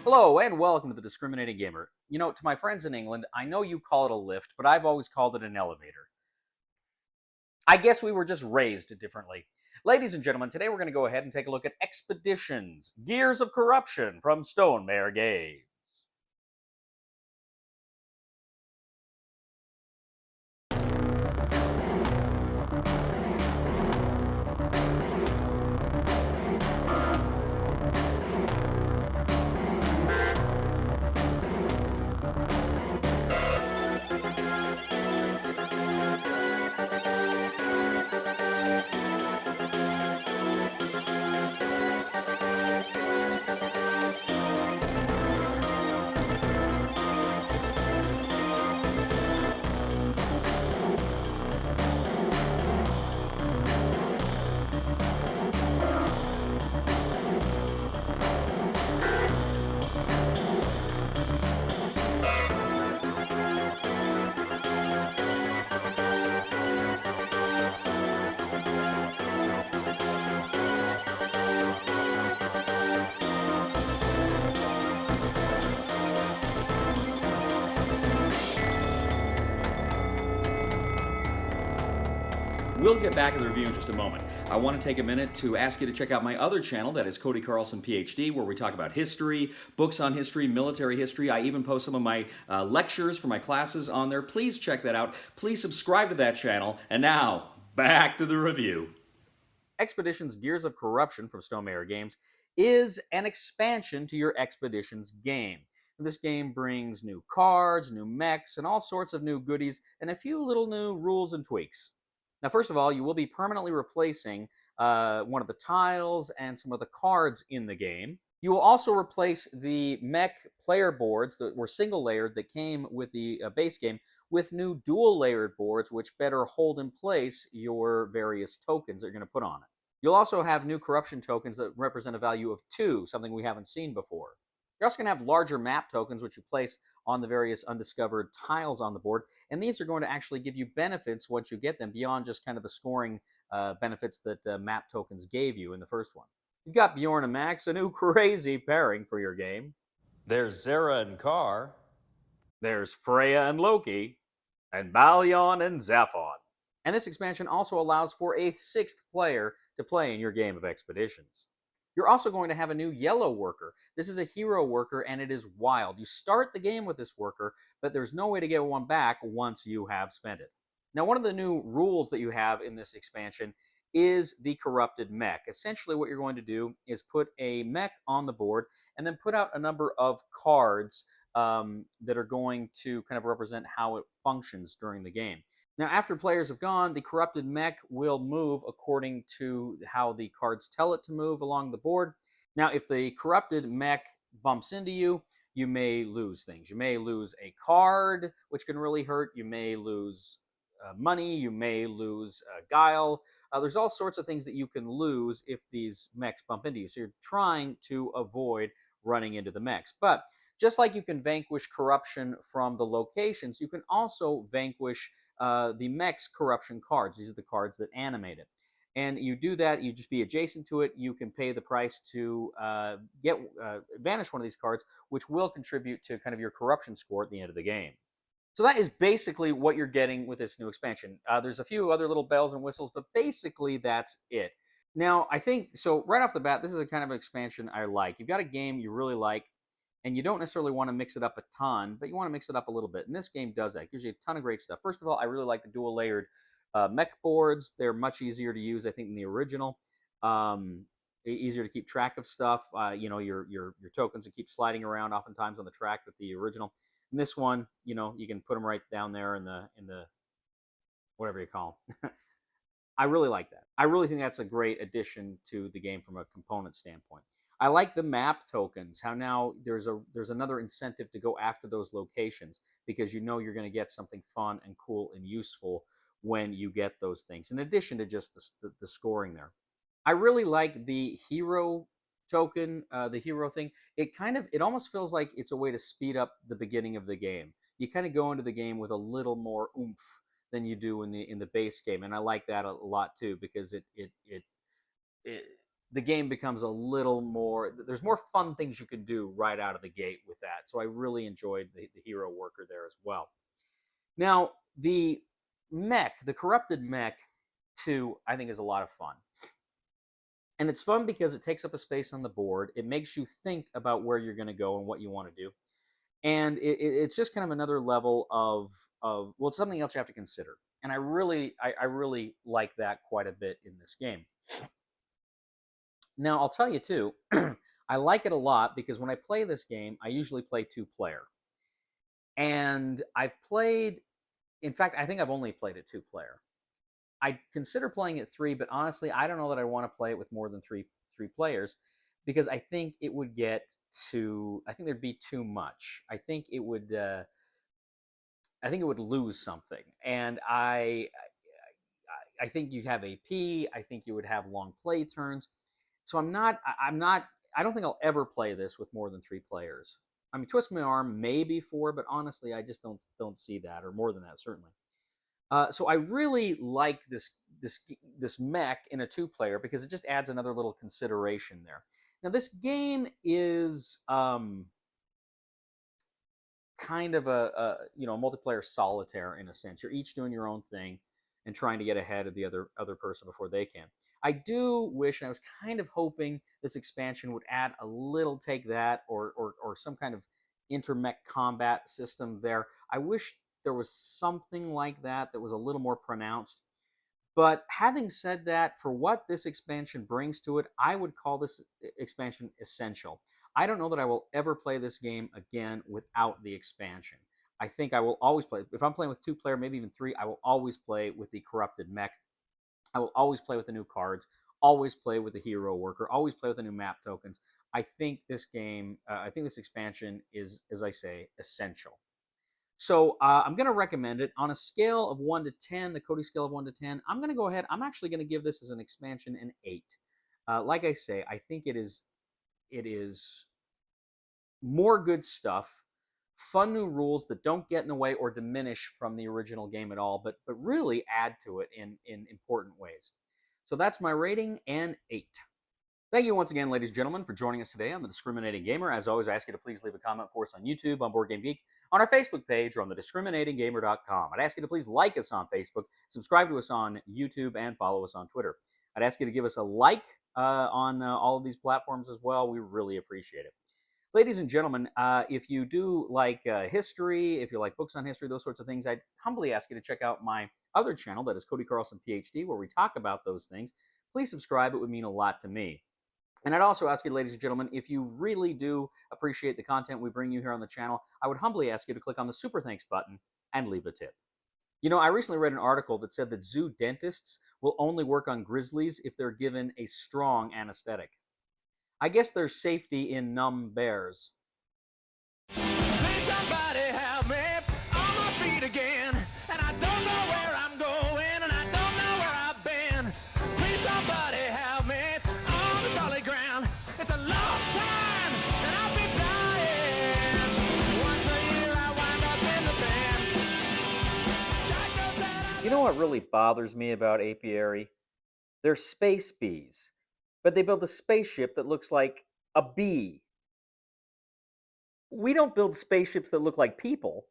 Hello and welcome to the Discriminating Gamer. You know, to my friends in England, I know you call it a lift, but I've always called it an elevator. I guess we were just raised differently. Ladies and gentlemen, today we're going to go ahead and take a look at Expeditions, Gears of Corruption from Stonemaier Games. We'll get back to the review in just a moment. I want to take a minute to ask you to check out my other channel, that is Cody Carlson, PhD, where we talk about history, books on history, military history. I even post some of my lectures for my classes on there. Please check that out. Please subscribe to that channel. And now, back to the review. Expeditions, Gears of Corruption from Stonemaier Games is an expansion to your Expeditions game. This game brings new cards, new mechs, and all sorts of new goodies, and a few little new rules and tweaks. Now, first of all, you will be permanently replacing one of the tiles and some of the cards in the game. You will also replace the mech player boards that were single-layered that came with the base game with new dual-layered boards which better hold in place your various tokens that you're going to put on it. You'll also have new corruption tokens that represent a value of 2, something we haven't seen before. You're also going to have larger map tokens, which you place on the various undiscovered tiles on the board, and these are going to actually give you benefits once you get them, beyond just kind of the scoring benefits that map tokens gave you in the first one. You've got Bjorn and Max, a new crazy pairing for your game. There's Zara and Kar. There's Freya and Loki. And Balyon and Zaphon. And this expansion also allows for a 6th player to play in your game of Expeditions. You're also going to have a new yellow worker. This is a hero worker, and it is wild. You start the game with this worker, but there's no way to get one back once you have spent it. Now, one of the new rules that you have in this expansion is the corrupted mech. Essentially, what you're going to do is put a mech on the board and then put out a number of cards that are going to kind of represent how it functions during the game. Now, after players have gone, the corrupted mech will move according to how the cards tell it to move along the board. Now, if the corrupted mech bumps into you, you may lose things. You may lose a card, which can really hurt. You may lose money. You may lose guile. There's all sorts of things that you can lose if these mechs bump into you. So you're trying to avoid running into the mechs. But just like you can vanquish corruption from the locations, you can also vanquish the mech's corruption cards. These are the cards that animate it. And you do that, you just be adjacent to it. You can pay the price to vanish one of these cards, which will contribute to kind of your corruption score at the end of the game. So that is basically what you're getting with this new expansion. There's a few other little bells and whistles, but basically that's it. Now, I think, so right off the bat, this is a kind of an expansion I like. You've got a game you really like, and you don't necessarily want to mix it up a ton, but you want to mix it up a little bit. And this game does that. It gives you a ton of great stuff. First of all, I really like the dual-layered mech boards. They're much easier to use, I think, than the original. Easier to keep track of stuff. Your tokens will keep sliding around oftentimes on the track with the original. And this one, you can put them right down there in the whatever you call them. I really like that. I really think that's a great addition to the game from a component standpoint. I like the map tokens, how now there's another incentive to go after those locations because you know you're going to get something fun and cool and useful when you get those things, in addition to just the scoring there. I really like the hero token, the hero thing. It almost feels like it's a way to speed up the beginning of the game. You kind of go into the game with a little more oomph than you do in the base game, and I like that a lot too because the game becomes a little more, there's more fun things you can do right out of the gate with that. So I really enjoyed the hero worker there as well. Now, the mech, the corrupted mech, too, I think is a lot of fun. And it's fun because it takes up a space on the board. It makes you think about where you're going to go and what you want to do. And it's just kind of another level of well, it's something else you have to consider. And I really like that quite a bit in this game. Now, I'll tell you too, I like it a lot because when I play this game, I usually play 2-player. And I've played, in fact, I think I've only played it 2-player. I consider playing it 3, but honestly, I don't know that I want to play it with more than three players because I think it would get too. I think there'd be too much. I think it would lose something, and I think you'd have AP. I think you would have long play turns. So I'm not. I don't think I'll ever play this with more than 3 players. I mean, twist my arm, maybe 4, but honestly, I just don't see that, or more than that, certainly. So I really like this mech in a 2-player because it just adds another little consideration there. Now this game is kind of a multiplayer solitaire in a sense. You're each doing your own thing and trying to get ahead of the other person before they can. I do wish, and I was kind of hoping this expansion would add a little take that or some kind of intermech combat system there. I wish there was something like that that was a little more pronounced. But having said that, for what this expansion brings to it, I would call this expansion essential. I don't know that I will ever play this game again without the expansion. I think I will always play. If I'm playing with 2-player, maybe even 3, I will always play with the corrupted mech. I will always play with the new cards, always play with the hero worker, always play with the new map tokens. I think this game, I think this expansion is, as I say, essential. So I'm going to recommend it on a scale of 1 to 10, the Cody scale of 1 to 10. I'm going to go ahead. I'm actually going to give this as an expansion an 8. Like I say, I think it is more good stuff, fun new rules that don't get in the way or diminish from the original game at all, but really add to it in important ways. So that's my rating, an 8. Thank you once again, ladies and gentlemen, for joining us today on The Discriminating Gamer. As always, I ask you to please leave a comment for us on YouTube, on Board Game Geek, on our Facebook page, or on thediscriminatinggamer.com. I'd ask you to please like us on Facebook, subscribe to us on YouTube, and follow us on Twitter. I'd ask you to give us a like on all of these platforms as well. We really appreciate it. Ladies and gentlemen, if you do like history, if you like books on history, those sorts of things, I'd humbly ask you to check out my other channel, that is Cody Carlson, PhD, where we talk about those things. Please subscribe. It would mean a lot to me. And I'd also ask you, ladies and gentlemen, if you really do appreciate the content we bring you here on the channel, I would humbly ask you to click on the Super Thanks button and leave a tip. You know, I recently read an article that said that zoo dentists will only work on grizzlies if they're given a strong anesthetic. I guess there's safety in numb bears. Please somebody help me on my feet again, and I don't know where I'm going, and I don't know where I've been. Please somebody help me on the solid ground. It's a long time, and I'll be dying. Once a year I wind up in the band. You know what really bothers me about apiary? They're space bees. But they build a spaceship that looks like a bee. We don't build spaceships that look like people.